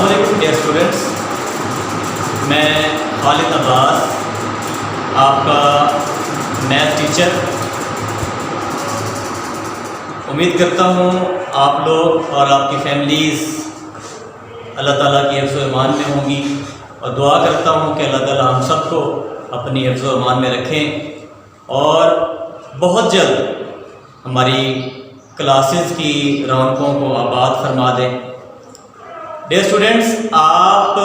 अस्सलामुअलैकुम dear students, मैं खालिद अब्बास आपका मैथ टीचर। उम्मीद करता हूँ आप लोग और आपकी फैमिलीज़ अल्लाह ताला की हिफ्ज़ व ईमान में होंगी और दुआ करता हूँ कि अल्लाह ताला हम सबको अपनी हिफ्ज़ व ईमान में रखें और बहुत जल्द हमारी क्लासेस की रौनकों को आबाद फरमा दें। डियर स्टूडेंट्स, आप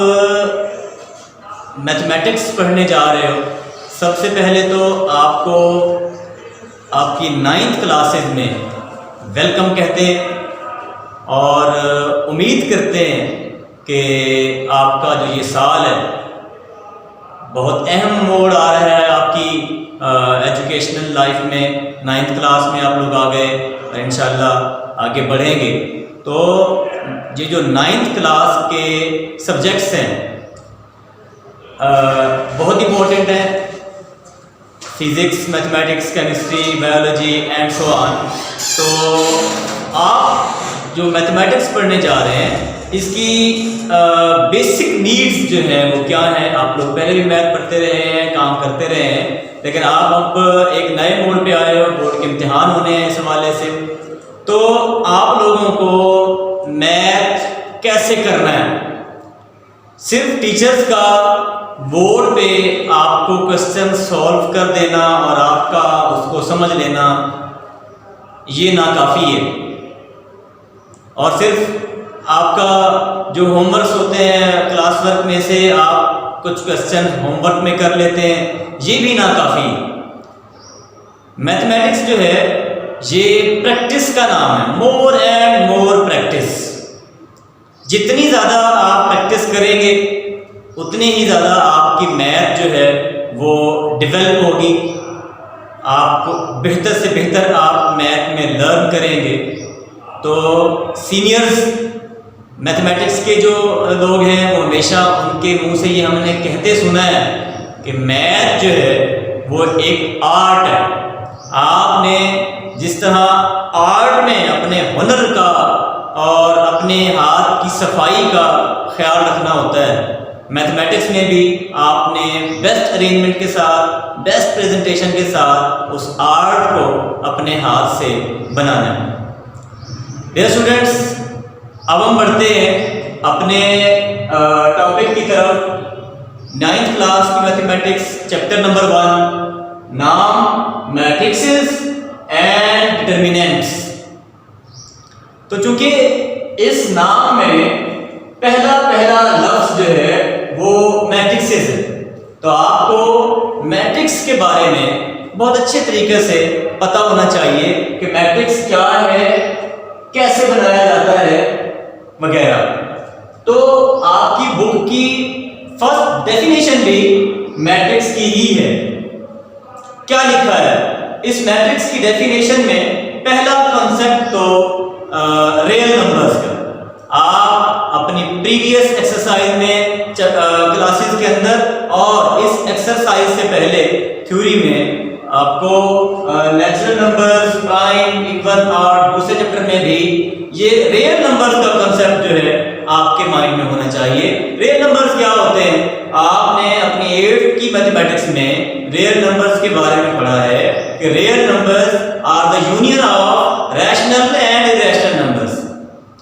मैथमेटिक्स पढ़ने जा रहे हो। सबसे पहले तो आपको आपकी 9th क्लासेस में वेलकम कहते हैं और उम्मीद करते हैं कि आपका जो ये साल है बहुत अहम मोड़ आ रहा है आपकी एजुकेशनल लाइफ में। 9th क्लास में आप लोग आ गए और इंशाल्लाह आगे बढ़ेंगे। तो ये जो 9th क्लास के सब्जेक्ट्स हैं बहुत इम्पोर्टेंट हैं। Physics, mathematics, chemistry, biology and so on. तो आप जो मैथमेटिक्स पढ़ने जा रहे हैं इसकी बेसिक नीड्स जो हैं वो क्या हैं। आप लोग पहले भी मैथ पढ़ते रहे हैं, काम करते रहे हैं, लेकिन आप अब एक नए मोड़ पे आए हो। बोर्ड के इम्तिहान होने हैं इस हवाले से। तो आप लोगों को मैथ कैसे करना है, सिर्फ टीचर्स का बोर्ड पे आपको क्वेश्चन सॉल्व कर देना और आपका उसको समझ लेना ये नाकाफ़ी है। और सिर्फ आपका जो होमवर्क्स होते हैं क्लास वर्क में से आप कुछ क्वेश्चन होमवर्क में कर लेते हैं, ये भी नाकाफ़ी है। मैथमेटिक्स जो है ये प्रैक्टिस का नाम है, मोर एंड मोर प्रैक्टिस। जितनी ज़्यादा आप प्रैक्टिस करेंगे उतनी ही ज़्यादा आपकी मैथ जो है वो डेवलप होगी। आप बेहतर से बेहतर आप मैथ में लर्न करेंगे। तो सीनियर्स मैथमेटिक्स के जो लोग हैं वो हमेशा उनके मुंह से ये हमने कहते सुना है कि मैथ जो है वो एक आर्ट है। आपने जिस तरह आर्ट में अपने हुनर का और अपने हाथ की सफाई का ख्याल रखना होता है, मैथमेटिक्स में भी आपने बेस्ट अरेंजमेंट के साथ, बेस्ट प्रेजेंटेशन के साथ उस आर्ट को अपने हाथ से बनाना है। डियर स्टूडेंट्स, अब हम बढ़ते हैं अपने टॉपिक की तरफ। 9th क्लास की मैथमेटिक्स चैप्टर नंबर 1, नाम, मैट्रिसेस एंड डिटर्मिनेंट्स। तो चूंकि इस नाम में पहला लफ्ज जो है वो मैट्रिसेस है, तो आपको मैट्रिक्स के बारे में बहुत अच्छे तरीके से पता होना चाहिए कि मैट्रिक्स क्या है, कैसे बनाया जाता है वगैरह। तो आपकी बुक की फर्स्ट डेफिनेशन भी मैट्रिक्स की ही है। क्या लिखा है इस मैट्रिक्स की डेफिनेशन में? पहला कॉन्सेप्ट तो रियल नंबर्स का। आप अपनी प्रीवियस एक्सरसाइज में क्लासेस के अंदर और इस एक्सरसाइज से पहले थ्योरी में आपको नेचुरल नंबर्स, प्राइम, इवन और दूसरे चैप्टर में भी ये रियल नंबर्स का कंसेप्ट जो है आपके माइंड में होना चाहिए। रियल नंबर्स क्या होते हैं? आपने अपनी 8th की मैथमेटिक्स में रियल नंबर्स के बारे में पढ़ा है कि real numbers are the union of rational and irrational numbers.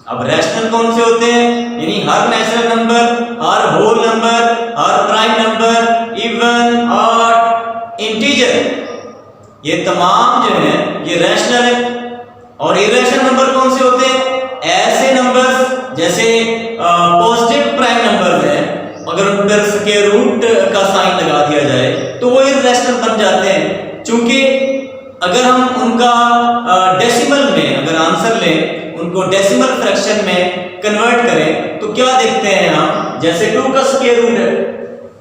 अब रैशनल कौन से होते हैं? यानी हर नेचुरल नंबर, हर होल नंबर, हर प्राइम नंबर, इवन और इंटीजर, ये तमाम जो है ये रैशनल है। और इरेशनल नंबर कौन से होते हैं? ऐसे नंबर्स जैसे पॉजिटिव प्राइम नंबर्स हैं, अगर उन पर स्क्वायर रूट का साइन लगा दिया जाए तो वो इरेशनल बन जाते हैं। चूंकि अगर हम उनका डेसिमल में अगर आंसर लें, उनको डेसिमल फ्रैक्शन में कन्वर्ट करें तो क्या देखते हैं हम? जैसे 2 का स्क्वायर रूट है,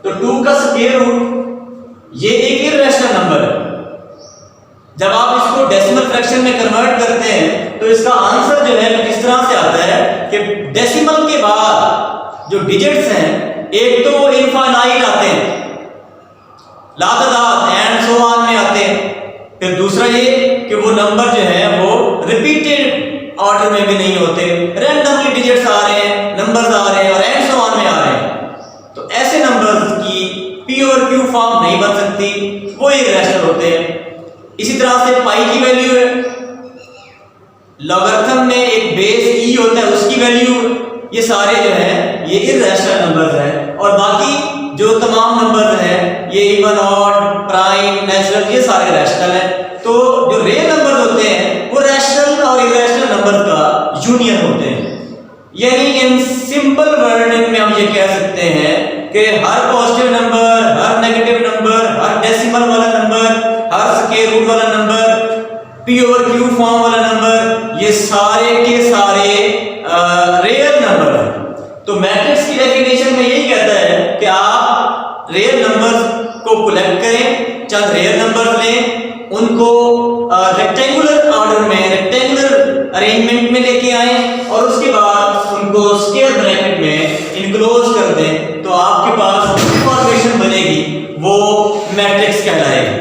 तो 2 का स्क्वायर रूट ये एक इरेशनल नंबर है। जब आप इसको डेसिमल फ्रैक्शन में कन्वर्ट करते हैं तो इसका आंसर जो है किस तरह से आता है कि डेसिमल के बाद जो डिजिट्स हैं एक तो इनफाइनाइट आते हैं, लातादात एंड सो ऑन में आते हैं। फिर दूसरा ये कि वो नंबर जो है वो रिपीटेड ऑर्डर में भी नहीं होते, रैंडमली डिजिट्स आ रहे हैं, नंबर्स आ रहे हैं और एंड सो थी, वो इर्रेशनल होते हैं। इसी तरह से पाई की वैल्यू है, लॉगरिथम में एक बेस ई होता है, उसकी वैल्यू, ये सारे जो है ये इर्रेशनल नंबर्स है। और बाकी जो तमाम नंबर्स हैं ये इवन, ऑड, प्राइम, नेचुरल, ये सारे रैशनल हैं। तो जो रियल नंबर्स होते हैं वो रैशनल और इर्रेशनल नंबर का यूनियन होते हैं। यानी इन सिंपल वर्डिंग में हम ये कह सकते हैं कि हर पॉजिटिव नंबर, हर नेगेटिव नंबर, हर डेसिमल वाला नंबर, हर स्क्वायर रूट वाला number, P over Q form वाला नंबर, ये सारे के सारे रियल नंबर हैं। तो मैट्रिक्स की डेफिनेशन में यही कहता है कि आप रियल नंबर्स को कलेक्ट करें, चंद रियल नंबर्स लें, उनको रेक्टेंगुलर ऑर्डर में, रेक्टेंगुलर अरेंजमेंट में लेके आए और उसके बाद उनको स्क्वायर ब्रैकेट में इनक्लोज कर दें, तो आपके पास जो फॉर्मेशन बनेगी वो मैट्रिक्स कहलाएगी।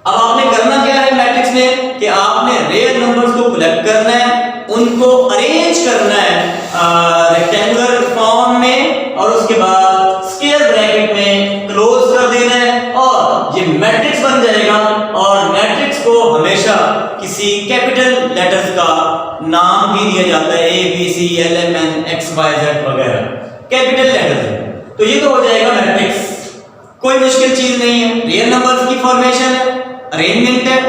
अब आपने करना क्या है मैट्रिक्स में कि आपने रियल नंबर्स को कलेक्ट करना है, उनको अरेंज करना है रेक्टेंगुलर फॉर्म में और उसके बाद स्क्वायर ब्रैकेट में क्लोज कर देना है और ये मैट्रिक्स बन जाएगा। और मैट्रिक्स को हमेशा किसी कैपिटल लेटर्स का नाम भी दिया जाता है, A B C L M N X Y Z वगैरह, कैपिटल लेटर्स। तो ये तो हो जाएगा मैट्रिक्स, कोई मुश्किल चीज नहीं है। रियल नंबर्स की फॉर्मेशन है, अरेंजमेंट है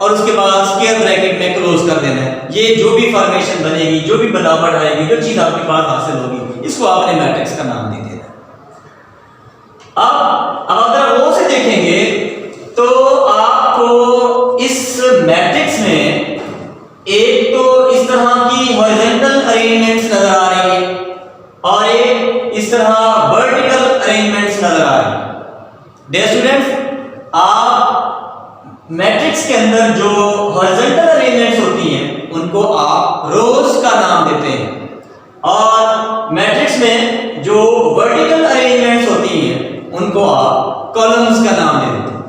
और उसके बाद स्क्वायर ब्रैकेट में क्लोज कर देना है। ये जो भी फॉर्मेशन बनेगी, जो भी बनावट आएगी, जो चीज आपके पास हासिल होगी, इसको आपने मैट्रिक्स का नाम दे देना। अब अगर वो से देखेंगे तो आपको इस मैट्रिक्स में एक तो इस तरह की हॉरिजॉन्टल अरेंजमेंट्स नजर आ रही है और एक इस तरह वर्टिकल अरेंजमेंट्स नजर आ रही है। डियर स्टूडेंट्स, आप मैट्रिक्स के अंदर जो हॉरिजॉन्टल अरेंजमेंट्स होती हैं उनको आप रोज का नाम देते हैं और मैट्रिक्स में जो वर्टिकल अरेंजमेंट्स होती हैं उनको आप कॉलम्स का नाम दे देते हैं।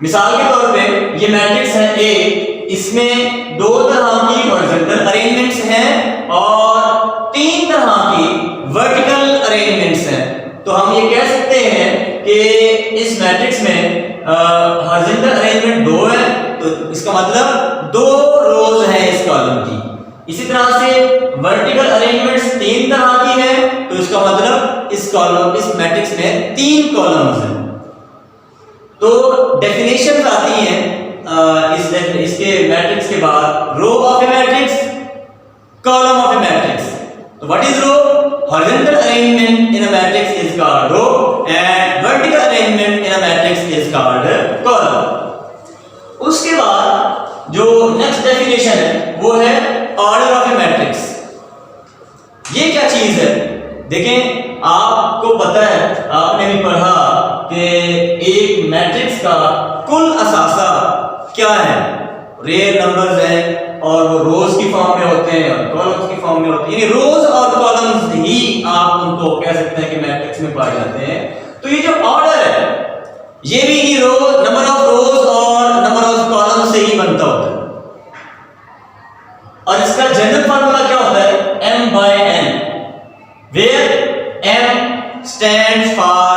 मिसाल के तौर पे ये मैट्रिक्स है ए, इसमें दो तरह की हॉरिजॉन्टल अरेंजमेंट्स हैं और तीन तरह की वर्टिकल अरेंजमेंट्स हैं। तो हम ये कह सकते हैं कि इस मैट्रिक्स में हॉरिजॉन्टल अरेंजमेंट दो है, तो इसका मतलब दो रोज हैं इस कॉलम की। इसी तरह से वर्टिकल अरेंजमेंट्स तीन तरह की है, तो इसका मतलब इस कॉलम, इस मैट्रिक्स में तीन कॉलम्स हैं। तो डेफिनेशंस आती हैं इसके मैट्रिक्स के बाद, row of a matrix, column of a matrix. तो what is row? Horizontal arrangement in a matrix is called row and vertical arrangement in a matrix is called column. उसके बाद जो नेक्स्ट डेफिनेशन है वो है order of a matrix. ये क्या चीज है? देखें, आपको पता है, आपने भी पढ़ा कि एक मैट्रिक्स का कुल असासा क्या है? रियल नंबर्स हैं और वो रोज की फॉर्म में होते हैं और कॉलम्स की फॉर्म में होते हैं। यानी रोज और कॉलम्स ही आप उनको कह सकते हैं कि मैट्रिक्स में पाए जाते हैं। तो ये जो ऑर्डर है ये भी इन्हीं रो, नंबर ऑफ रोज और नंबर ऑफ कॉलम से ही बनता होता है। और इसका जनरल फार्मूला क्या होता है? m by n, where m stands for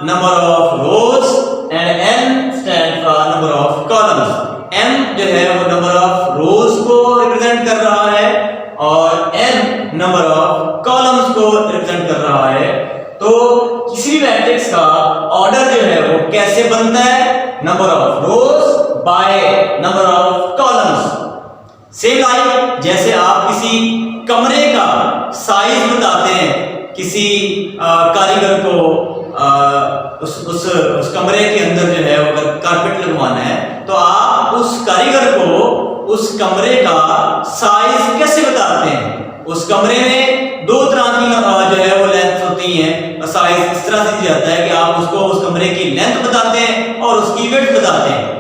number of rows and n stands for number of columns. m जो है वो नंबर ऑफ रोज को रिप्रेजेंट कर रहा है और n नंबर ऑफ कॉलम्स को रिप्रेजेंट कर रहा है। तो किसी भी मैट्रिक्स का ऑर्डर जो है वो कैसे बनता है? Number of rose by number of columns. Same like जैसे आप किसी कमरे का साइज बताते हैं किसी कारीगर को, उस कमरे के अंदर जो है अगर कारपेट लगवाना है तो आप उस कारीगर को उस कमरे का साइज कैसे बताते हैं? उस कमरे में दो तरह की जो है वो लेंथ होती हैं, साइज इस तरह से दिया जाता है कि आप उसको उस कमरे की लेंथ बताते हैं और उसकी विड्थ बताते हैं।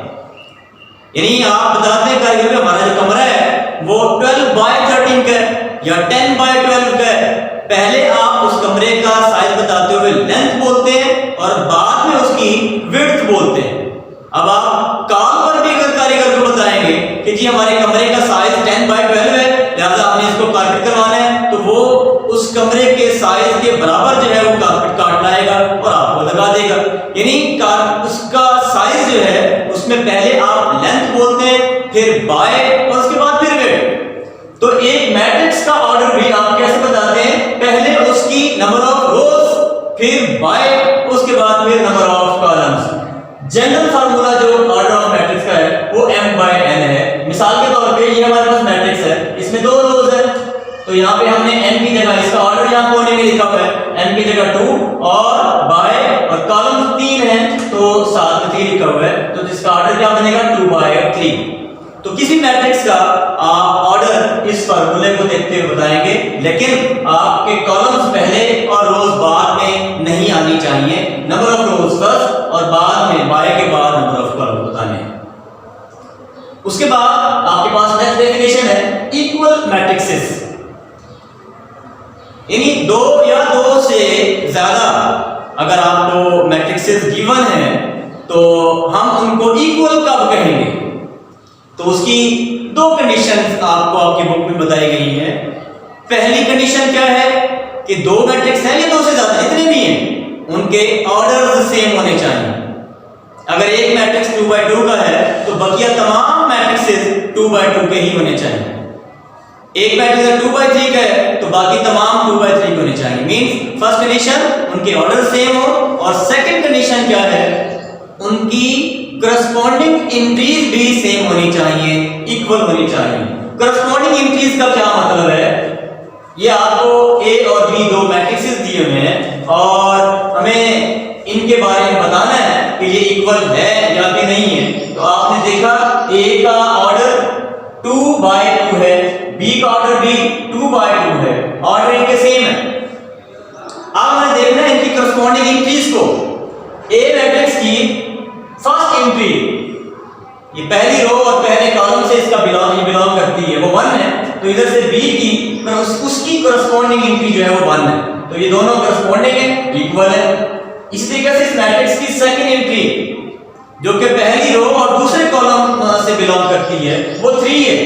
यानी आप बताते हैं कारीगर का हमारा जो कमरा है वो 12 by 13 का है या 10 by 12 का है। पहले आप उस कमरे का साइज बताते हुए लेंथ बोलते हैं और बाद में उसकी विड्थ बोलते हैं। अब आप कॉल पर भी अगर कारीगर को बताएंगे कि जी हमारे कमरे का साइज 10 by 12 है, लिहाजा आपने इसको कारपेट करवाना है, तो वो उस कमरे के साइज के बराबर जो है वो कारपेट काट लाएगा और आपको लगा देगा। यानी उसमें पहले आप लेंथ बोलते हैं, फिर बाय और उसके बाद फिर वेट। तो एक मैट्रिक्स का ऑर्डर भी आप कैसे बताते हैं, पहले उसकी नंबर ऑफ रोज, फिर बाय, उसके बाद फिर number of columns. General formula जो ऑर्डर ऑफ मैट्रिक्स का है वो m/n है। मिसाल के तौर पे ये हमारे पास मैट्रिक्स है, इसमें 2 रोज है, तो यहाँ पे हमने n की जगह, इसका ऑर्डर यहाँ कोने में लिखा हुआ है, n की जगह 2 और बाय और कॉलम 3 है तो 7 में 3 लिखा हुआ है, तो जिसका ऑर्डर क्या बनेगा 2/3। तो किसी मैट्रिक्स का आप ऑर्डर इस फार्मूले को देखते हुए बताएंगे, लेकिन आपके कॉलम्स पहले और रोज बाद में नहीं आनी चाहिए। नंबर ऑफ रोज फर्स्ट और बाद में बाय के बाद नंबर ऑफ कॉलम बताने। उसके बाद आपके पास नेक्स्ट डेफिनेशन है इक्वल मैट्रिक्सेस, यानी 2 या 2 से ज्यादा अगर आपको मैट्रिक्सेस गिवन है तो हम उनको इक्वल कब कहेंगे, तो उसकी 2 कंडीशंस आपको आपकी बुक में बताई गई हैं। पहली कंडीशन क्या है कि 2 मैट्रिक्स हैं या 2 से ज्यादा, इतने भी हैं, उनके ऑर्डर्स सेम होने चाहिए। अगर एक मैट्रिक्स 2/2 का है तो बकिया तमाम मैट्रिक्सेस 2/2 के ही होने चाहिए। एक मैट्रिक्स 2/3 का है तो बाकी तमाम 2/3 होने चाहिए। मींस फर्स्ट कंडीशन उनके ऑर्डर सेम हो, और सेकंड कंडीशन क्या है, उनकी करस्पॉन्डिंग एंट्रीज भी सेम होनी चाहिए, इक्वल होनी चाहिए। करस्पॉन्डिंग एंट्रीज का क्या मतलब है, ये आपको A और B 2 मैट्रिक्सेस दिए हुए हैं और हमें इनके बारे में बताना है कि ये इक्वल है या कि नहीं है। तो आपने देखा A का ऑर्डर 2/2 है, B का ऑर्डर भी 2/2 है, ऑर्डर इनके सेम है। अब हमें देखना है इनकी करस्पॉन्डिंग एंट्रीज को। A मैट्रिक्स की फर्स्ट एंट्री, ये पहली रो और पहले कॉलम से इसका बिलोंग करती है, वो 1 है, तो इधर से B की उसकी करस्पॉन्डिंग एंट्री जो है वो 1 है, तो ये दोनों करस्पॉन्डिंग है, इक्वल है। इसी तरीके से इस मैट्रिक्स की सेकंड एंट्री जो कि पहली रो और दूसरे कॉलम से बिलोंग करती है वो 3 है,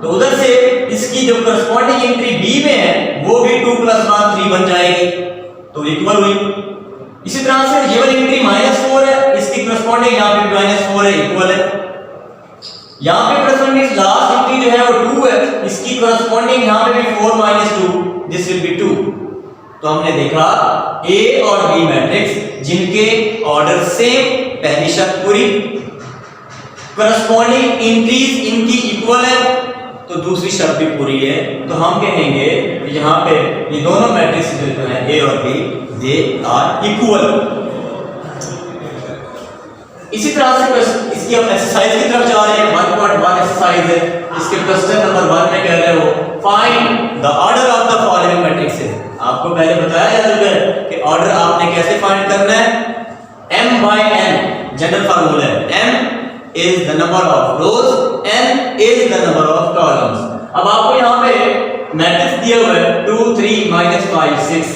तो उधर से इसकी जो करस्पॉन्डिंग एंट्री B में है वो भी 2 + 1 3 बन जाएगी, तो इक्वल हुई। इसी तरह से ये वाली एंट्री -4 है, इसकी करस्पॉन्डिंग यहाँ पे -4 है, इक्वल है। यहाँ पे करस्पॉन्डिंग लास्ट एंट्री जो है वो 2 है, इसकी करस्पॉन्डिंग यहाँ पे भी 4 - 2, दिस विल बी 2। तो हमने देखा A और B मैट्रिक्स जिनके ऑर्डर सेम, पहली शर्त पूरी, करस्पॉन्डिंग एंट्रीज इनकी इक्वल है, तो दूसरी शर्त भी पूरी है। तो हम कहेंगे यहाँ पे ये दोनों मैट्रिक्स जो है A और B दे आर इक्वल। इसी तरह से इसकी हम एक्सरसाइज की तरफ जा रहे हैं। 1.1 एक्सरसाइज है, इसके क्वेश्चन नंबर 1 में कह रहे हो find the order of the following matrixes. आपको पहले बताया जा चुका है कि ऑर्डर आपने कैसे फाइंड करना है, m/n जनरल फार्मूला है, m is the number of rose, n is the number of columns. अब आपको यहाँ पे मैट्रिक्स दिया हुआ है 2 3 -5 6।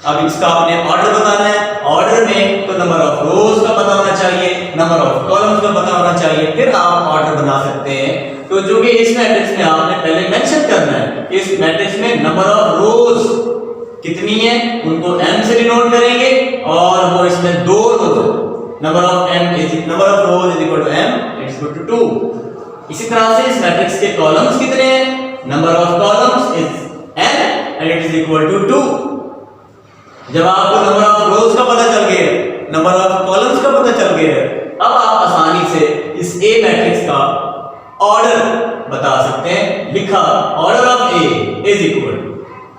अब इसका आपने ऑर्डर बताना है, ऑर्डर में तो नंबर ऑफ रोज का पता होना चाहिए, नंबर ऑफ कॉलम्स का पता होना चाहिए, फिर आप ऑर्डर बना सकते हैं। तो जो कि इस मैट्रिक्स में आपने पहले मेंशन करना है, इस मैट्रिक्स में नंबर ऑफ रोज कितनी है उनको m से डिनोट करेंगे, और वो इसमें 2 rows, number of m is number of rows is equal to m is equal to 2। इसी तरह से इस मैट्रिक्स के कॉलम्स कितने हैं, number of columns is n and it is equal to 2। जब आपको नंबर ऑफ रोज का पता चल गया, नंबर ऑफ कॉलम्स का पता चल गया, अब आप आसानी से इस A मैट्रिक्स का ऑर्डर बता सकते हैं। लिखा order of A is equal,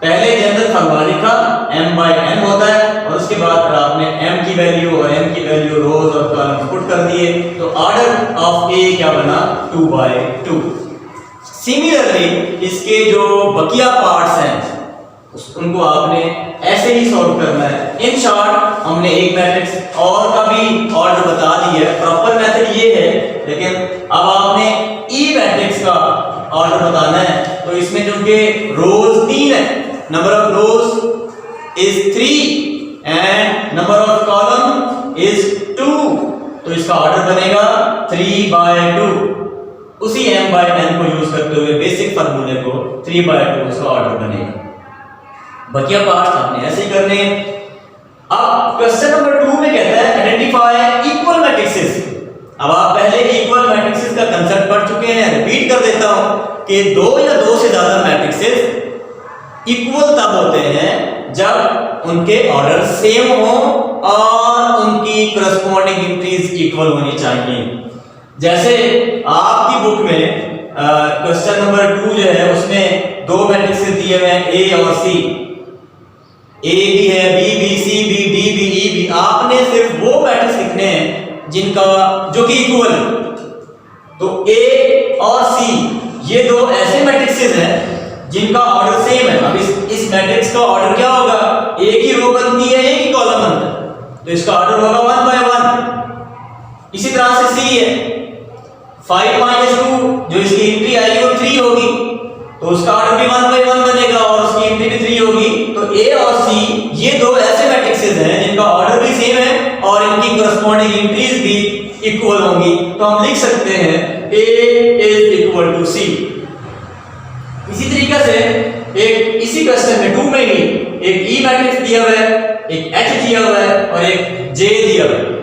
पहले जनरल फार्मूला लिखा m/n होता है, और उसके बाद फिर आपने m की वैल्यू और n की वैल्यू रोज और कॉलम्स पुट कर दिए, तो ऑर्डर ऑफ A क्या बना 2/2। सिमिलरली इसके जो बकिया पार्ट्स हैं उनको आपने ऐसे ही सॉल्व करना है। इन शॉर्ट हमने एक मैट्रिक्स और का भी ऑर्डर बता दिया है, प्रॉपर मेथड ये है, लेकिन अब आपने E मैट्रिक्स का ऑर्डर बताना है। तो इसमें जो कि रोज 3 है, number of rows is 3 and number of column is 2, तो इसका ऑर्डर बनेगा 3/2। उसी m/n को यूज करते हुए बेसिक फार्मूले को 3/2 इसका ऑर्डर बनेगा। बकिया पार्ट्स आपने ऐसे ही करने हैं। अब क्वेश्चन नंबर 2 में कहता है आइडेंटिफाई इक्वल मैट्रिक्सेस। अब आप पहले इक्वल मैट्रिक्सेस का कंसेप्ट पढ़ चुके हैं, रिपीट कर देता हूं कि दो या दो से ज्यादा मैट्रिक्सेस इक्वल तब होते हैं जब उनके ऑर्डर सेम हो और उनकी करस्पॉन्डिंग एंट्रीज इक्वल होनी चाहिए। जैसे आपकी बुक में क्वेश्चन नंबर 2 जो है उसमें दो मैट्रिक्सेस दिए हुए हैं ए और सी, ए भी है, B B, C B, D B, E B. आपने सिर्फ वो मैट्रिक्स लिखने हैं जिनका जो कि इक्वल है। तो ए और सी ये दो ऐसे मैट्रिक्सेस हैं जिनका ऑर्डर सेम है। अब इस मैट्रिक्स का ऑर्डर क्या होगा, एक ही रो बनती है, एक ही कॉलम बनता है, तो इसका ऑर्डर होगा 1 बाय 1। इसी तरह से सी है, 5 - 2 जो इसकी एंट्री आएगी वो 3 होगी, तो उसका ऑर्डर भी 1 बाय 1 बनेगा और उसकी एंट्री भी 3 होगी। तो ए और सी ये दो ऐसे मैट्रिक्सेस हैं जिनका ऑर्डर भी सेम है और इनकी करस्पॉन्डिंग एंट्रीज भी इक्वल होंगी। तो हम लिख सकते हैं ए इज इक्वल टू सी। इसी तरीके से एक इसी क्वेश्चन में 2 में ही एक ई मैट्रिक्स दिया हुआ है, एक एच दिया हुआ है और एक जे दिया हुआ है।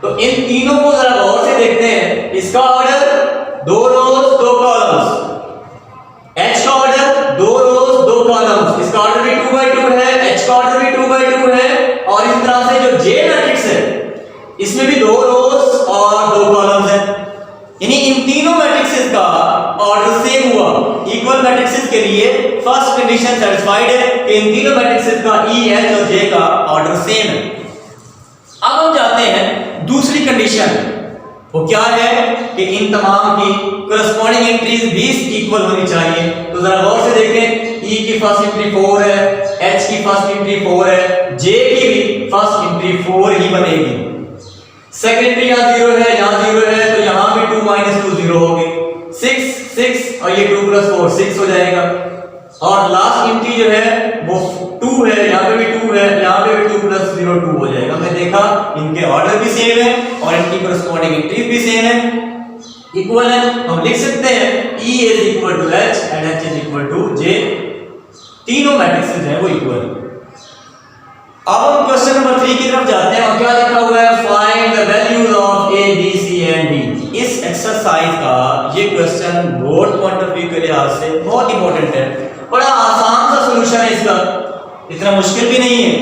तो इन तीनों को जरा गौर से देखते हैं। इसका ऑर्डर 2 रोज 2 कॉलम्स, एच का ऑर्डर 2 रोज 2 कॉलम्स, इसका ऑर्डर भी 2 बाय 2 है, एच का ऑर्डर भी 2 बाय 2 है। और इस तरह से जो जे मैट्रिक्स है इसमें भी 2 रोज और 2 कॉलम्स हैं। यानी इन तीनों मैट्रिक्सेस का ऑर्डर सेम हुआ। इक्वल मैट्रिक्सेस के लिए फर्स्ट कंडीशन सेटिस्फाइड है कि इन तीनों मैट्रिक्सेस का ई, एच और जे का ऑर्डर सेम है। अब हम जाते हैं दूसरी कंडीशन, वो क्या है कि इन तमाम की करस्पॉन्डिंग एंट्रीज भी इक्वल होनी चाहिए। तो जरा गौर से देखें, ई की फर्स्ट एंट्री 4 है, एच की फर्स्ट एंट्री 4 है, जे की भी फर्स्ट एंट्री 4 ही बनेगी। सेकंड एंट्री यहाँ 0 है, यहाँ 0 है, तो यहाँ भी 2 - 2 0 होगी। 6 6 और ये 2 + 4 6 हो जाएगा। और लास्ट एंट्री जो है वो 2 है, यहाँ पे भी 2 है, यहाँ पे भी 2 + 0 2 हो जाएगा। हमने देखा इनके ऑर्डर भी सेम है और इनकी करस्पॉन्डिंग एंट्रीज भी सेम है, इक्वल है। हम लिख सकते हैं E is equal to H and H is equal to J। तीनों मैट्रिक्सेस हैं वो इक्वल है। अब हम क्वेश्चन नंबर 3 की तरफ जाते हैं और क्या लिखा हुआ है, find the values of A B C and D। इस एक्सरसाइज का ये question board point of view के लिहाज से बहुत इंपॉर्टेंट है। बड़ा आसान सा सॉल्यूशन है इसका, इतना मुश्किल भी नहीं है,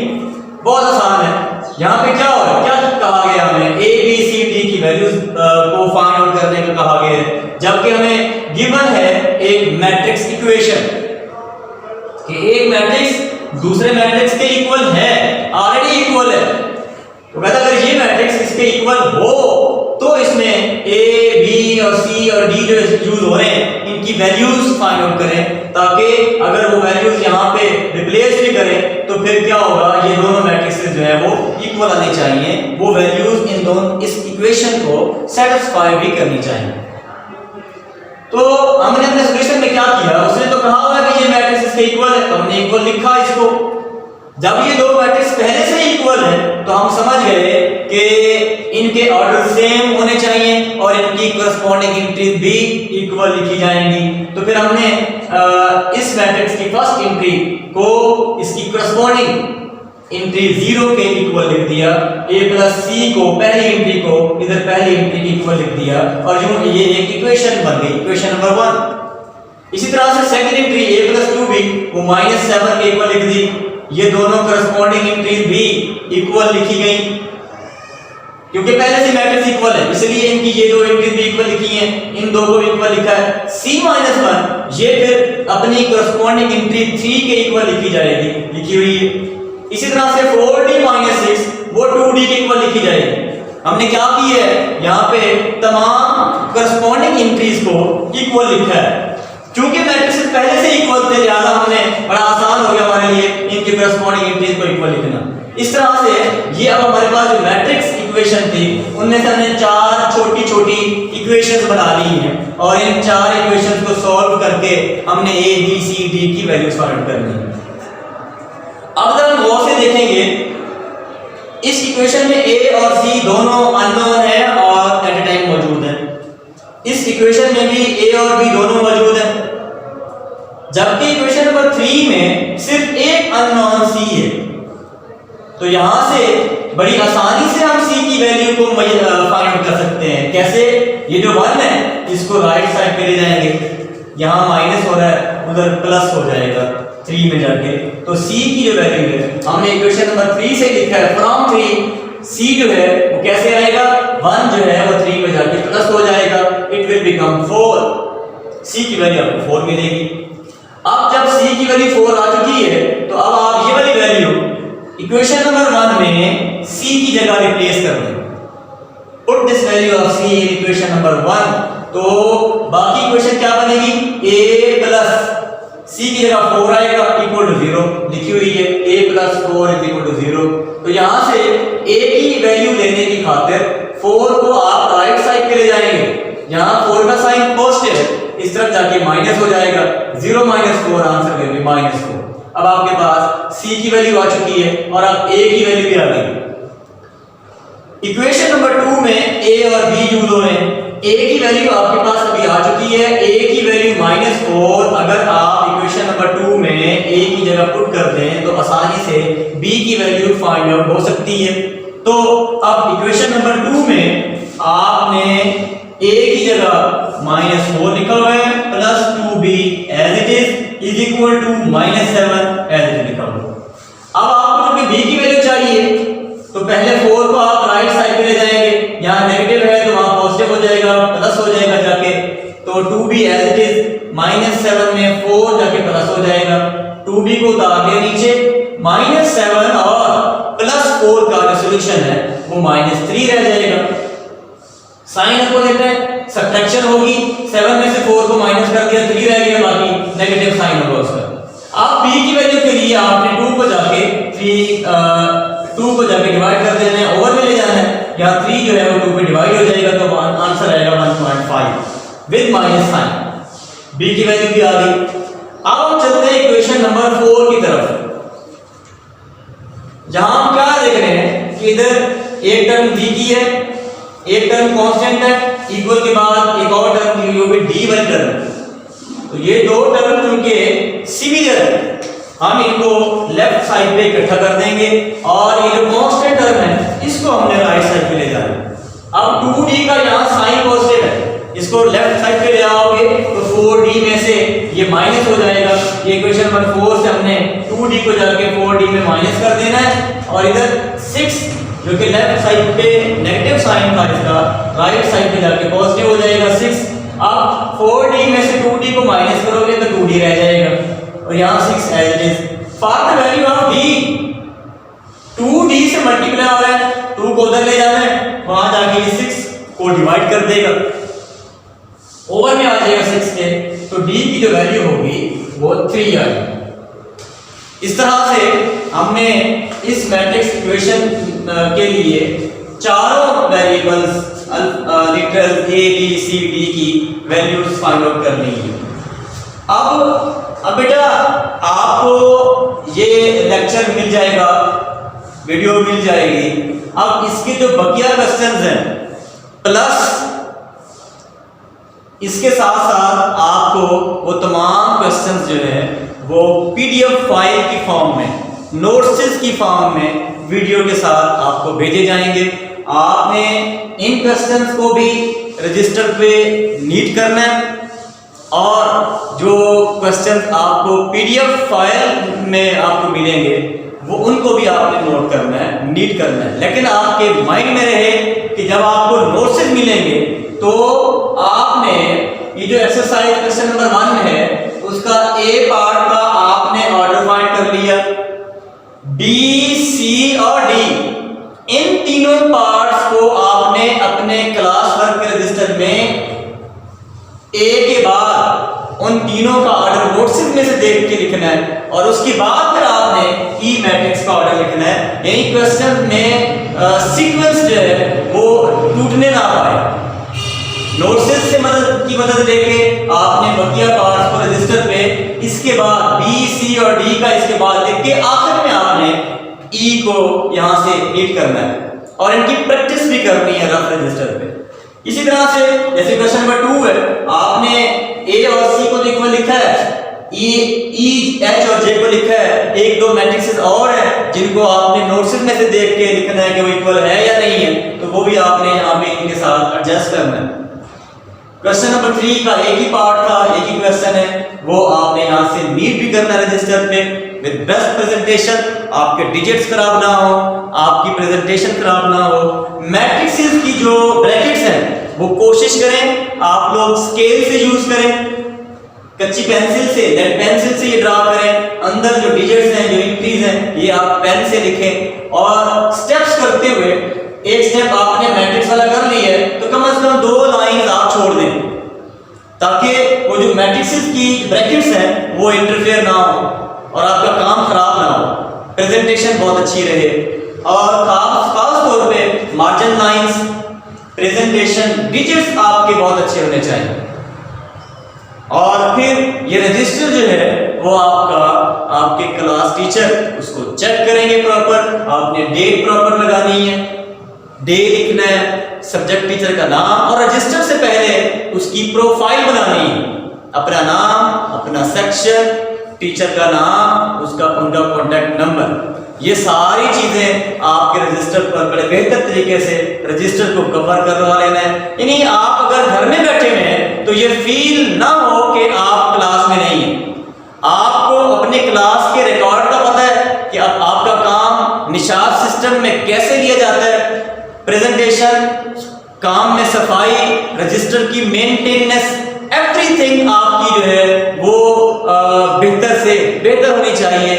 बहुत आसान है। यहाँ पे क्या हो रहा है, क्या कहा गया हमें, ए बी सी डी की वैल्यूज को फाइंड आउट करने का कहा गया है। जबकि हमें गिवन है एक मैट्रिक्स इक्वेशन कि एक मैट्रिक्स दूसरे मैट्रिक्स के इक्वल है, ऑलरेडी इक्वल है। तो कहता अगर ये मैट्रिक्स इसके इक्वल हो तो इसमें ए बी और सी और डी जो यूज हो रहे हैं इनकी वैल्यूज फाइंड आउट करें, ताकि अगर वो वैल्यूज यहाँ पे रिप्लेस भी करें तो फिर क्या होगा, ये दोनों मैट्रिक्सेस जो है वो इक्वल आने चाहिए, वो वैल्यूज इन दोनों इस इक्वेशन को सेटिस्फाई भी करनी चाहिए। तो हमने अपने सॉल्यूशन में क्या किया, उसने तो कहा हुआ है कि ये मैट्रिक्स इसके इक्वल है, तो हमने इक्वल लिखा इसको। जब ये दो मैट्रिक्स पहले से इक्वल है तो हम समझ गए कि इनके ऑर्डर सेम होने चाहिए और इनकी करस्पॉन्डिंग एंट्रीज भी इक्वल लिखी जाएंगी। तो फिर हमने इस मैट्रिक्स की फर्स्ट एंट्री को इसकी करस्पॉन्डिंग एंट्री 0 के इक्वल लिख दिया, a + c को पहली एंट्री को इधर पहली एंट्री के इक्वल लिख दिया और यूं ये एक इक्वेशन बन गई, इक्वेशन नंबर 1। इसी तरह से सेकंड एंट्री a + 2b को -7 के इक्वल लिख दी। ये दोनों करस्पॉन्डिंग एंट्रीज भी इक्वल लिखी गई क्योंकि पहले से मैट्रिक्स इक्वल है, इसलिए इनकी ये दो एंट्रीज भी इक्वल लिखी हैं, इन दो को इक्वल लिखा है। c-1 ये फिर अपनी करस्पॉन्डिंग एंट्री 3 के इक्वल लिखी जाएगी, लिखी हुई है। इसी तरह से 4d-6 वो 2d के इक्वल लिखी जाएगी। हमने क्या की है, यहाँ पे तमाम करस्पॉन्डिंग एंट्रीज को इक्वल लिखा है। क्योंकि मैट्रिक्स पहले से इक्वल थे लिहाजा हमने बड़ा आसान हो गया हमारे लिए इनकी करस्पॉन्डिंग एंट्रीज को इक्वल लिखना। इस तरह से ये अब हमारे पास जो मैट्रिक्स इक्वेशन थी उनमें से हमने 4 छोटी छोटी इक्वेशंस बना ली हैं और इन 4 इक्वेशंस को सॉल्व करके हमने ए बी सी डी की वैल्यूज फाइंड करनी है। अब अगर हम गौर से देखेंगे इस इक्वेशन में ए और सी दोनों अननोन है और एट ए टाइम मौजूद है। इस इक्वेशन में भी ए और बी दोनों मौजूद है, जबकि इक्वेशन नंबर 3 में सिर्फ एक अननोन सी है। तो यहां से बड़ी आसानी से हम c की वैल्यू को फाइंड आउट कर सकते हैं। कैसे? ये जो 1 है इसको राइट साइड पे ले जाएंगे, यहाँ माइनस हो रहा है उधर प्लस हो जाएगा 3 में जाके, तो c की जो वैल्यू है हमने इक्वेशन नंबर 3 से लिखा है फ्रॉम 3 c जो है वो कैसे आएगा, 1 जो है वो 3 में जाके प्लस हो जाएगा, इट विल बिकम 4। c की वैल्यू आपको 4 मिलेगी। अब जब c की वैल्यू 4 आ चुकी है तो अब आप ये वाली वैल्यू इक्वेशन नंबर 1 में c की जगह रिप्लेस कर दें। Put this value of c in equation number 1, तो बाकी इक्वेशन क्या बनेगी, a प्लस c की जगह 4 आएगा इक्वल टू 0 लिखी हुई है, a plus 4 is equal to 0। तो यहां से a की वैल्यू लेने की खातिर 4 को आप राइट साइड पे ले जाएंगे, यहां 4 का साइन पॉजिटिव है, इस तरफ जाके माइनस हो जाएगा, 0 माइनस 4 आंसर में भी माइनस 4। अब आपके पास c की वैल्यू आ चुकी है और अब a की वैल्यू भी आ गई। इक्वेशन नंबर 2 में a और b यूज हो रहे हैं। a की वैल्यू आपके पास अभी आ चुकी है, a की वैल्यू -4। अगर आप इक्वेशन नंबर 2 में a की जगह पुट कर दें तो आसानी से b की वैल्यू फाइंड आउट हो सकती है। तो अब इक्वेशन नंबर 2 में आपने a की जगह -4 लिखा हुआ है plus 2b as it is equal to -7 as it लिखा हुआ है। अब आपको जब b की वैल्यू चाहिए तो पहले 4 को आप राइट साइड पे ले जाएंगे, यहाँ नेगेटिव है तो वहां पॉजिटिव हो जाएगा, प्लस हो जाएगा जाके, तो 2b एज इट इज -7 में 4 जाके प्लस हो जाएगा, 2b को उतार के नीचे, -7 और +4 का जो सॉल्यूशन है वो -3 रह जाएगा। साइन अपोजिट है, सब्ट्रैक्शन होगी, 7 में से 4 को माइनस कर दिया, 3 रह गया, बाकी नेगेटिव साइन होगा उसका। अब b की वैल्यू के लिए आपने 2 को जाके 2 को जाके डिवाइड कर देना है, ओवर में ले जाना है, यहाँ 3 जो है वो 2 पे डिवाइड हो जाएगा तो आंसर आएगा 1.5 विद माइनस साइन। b की वैल्यू भी आ गई। अब हम चलते हैं इक्वेशन नंबर 4 की तरफ, जहां हम क्या देख रहे हैं कि इधर एक टर्म d की है, एक टर्म कांस्टेंट है, इक्वल के बाद एक और टर्म दी होगी d1 टर्म। तो ये दो टर्म चूंकि सिमिलर है हम इनको लेफ्ट साइड पे इकट्ठा कर देंगे और ये जो कांस्टेंट टर्म है इसको हमने राइट साइड पे ले जाना है। अब 2d का यहाँ साइन पॉजिटिव है, इसको लेफ्ट साइड पे ले आओगे तो 4d में से ये माइनस हो जाएगा। ये इक्वेशन नंबर 4 से हमने 2d को जाके 4d में माइनस कर देना है और इधर 6 जो कि लेफ्ट साइड पे नेगेटिव साइन था इसका, राइट साइड पे जाके पॉजिटिव हो जाएगा 6। अब 4d में से 2d को माइनस करोगे तो 2d रह जाएगा और यहाँ 6 as it is. Find the value of d, 2d से मल्टीप्लाई हो रहा है, 2 को उधर ले जाना है, वहां जाके ये 6 को डिवाइड कर देगा, ओवर में आ जाएगा 6 के, तो d की जो वैल्यू होगी वो 3 आएगी। इस तरह से हमने इस मैट्रिक्स इक्वेशन के लिए चारों variables literal a b c d की वैल्यूज फाइंड आउट कर ली है। अब बेटा आपको ये लेक्चर मिल जाएगा, वीडियो मिल जाएगी। अब इसके जो बकिया क्वेश्चंस हैं प्लस इसके साथ साथ आपको वो तमाम क्वेश्चंस जो है वो पीडीएफ फाइल की फॉर्म में, नोट्स की फॉर्म में वीडियो के साथ आपको भेजे जाएंगे। आपने इन क्वेश्चंस को भी रजिस्टर पे नीट करना है और जो क्वेश्चंस आपको पीडीएफ फाइल में आपको मिलेंगे वो उनको भी आपने नोट करना है, नीट करना है। लेकिन आपके माइंड में रहे कि जब आपको नोट्स मिलेंगे तो आपने ये जो एक्सरसाइज क्वेश्चन नंबर 1 है उसका ए पार्ट का आपने ऑर्डर फाइंड कर लिया, बी सी और डी इन तीनों पार्ट्स को आपने अपने क्लास वर्क के रजिस्टर में ए के बाद उन तीनों का ऑर्डर नोट्स में से देख के लिखना है और उसके बाद फिर आपने ई मैट्रिक्स का ऑर्डर लिखना है। यही क्वेश्चन में सीक्वेंस जो है वो टूटने ना पाए। नोट्स से की मदद लेके आपने बकिया पार्ट्स को रजिस्टर पे इसके बाद बी सी और डी का इसके बाद लिख के आखिर में आपने ई को यहां से रीड करना है और इनकी प्रैक्टिस भी करनी है रफ रजिस्टर पे। इसी तरह से जैसे क्वेश्चन नंबर 2 है, आपने ए और सी को इक्वल लिखा है ई ई एच और जे को लिखा है, एक दो मैट्रिक्स और हैं जिनको आपने नोट्स में से देख के लिखना है कि वो इक्वल है या नहीं है, तो वो भी आपने यहाँ पे इनके साथ एडजस्ट करना है। क्वेश्चन नंबर 3 का एक ही पार्ट था, एक ही क्वेश्चन है, वो आपने यहाँ से नीट भी करना है रजिस्टर पे विद बेस्ट प्रेजेंटेशन, आपके डिजिट्स खराब ना हो, आपकी प्रेजेंटेशन खराब ना हो। मैट्रिक्स की जो ब्रैकेट्स हैं वो कोशिश करें आप लोग स्केल से यूज करें, कच्ची पेंसिल से, लेड पेंसिल से ये ड्रा करें, अंदर जो डिजिट्स हैं जो इंक्रीज हैं ये आप पेन से लिखें, और स्टेप्स करते हुए एक स्टेप आपने मैट्रिक्स वाला कर ली है तो कम से कम 2 लाइन आप छोड़ दें ताकि वो जो मैट्रिक्स की ब्रैकेट्स हैं वो इंटरफेयर ना हो और आपका काम खराब ना हो, प्रेजेंटेशन बहुत अच्छी रहे। और खास तौर पे मार्जिन लाइंस, प्रेजेंटेशन, डिजिट्स आपके बहुत अच्छे होने चाहिए। और फिर ये रजिस्टर जो है वो आपके क्लास टीचर उसको चेक करेंगे प्रॉपर, आपने डेट प्रॉपर लगानी है, डे लिखना है, सब्जेक्ट टीचर का नाम, और रजिस्टर से पहले उसकी प्रोफाइल बनानी है, अपना नाम, अपना सेक्शन, टीचर का नाम, उनका कॉन्टैक्ट नंबर, ये सारी चीजें आपके रजिस्टर पर बड़े बेहतर तरीके से रजिस्टर को कवर करवा लेना है। यानी आप अगर घर में बैठे हुए हैं तो ये फील ना हो कि आप क्लास में नहीं हैं, आपको अपने क्लास के रिकॉर्ड का पता है कि अब आपका काम निशात सिस्टम में कैसे लिया जाता है, प्रेजेंटेशन, काम में सफाई, रजिस्टर की मेंटेनेंस, एवरीथिंग आपकी जो है वो बेहतर से बेहतर होनी चाहिए।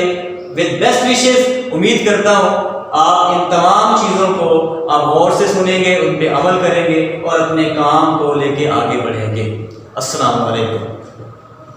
विद बेस्ट विशेस, उम्मीद करता हूँ आप इन तमाम चीज़ों को आप गौर से सुनेंगे, उन पे अमल करेंगे और अपने काम को लेके आगे बढ़ेंगे। अस्सलाम वालेकुम।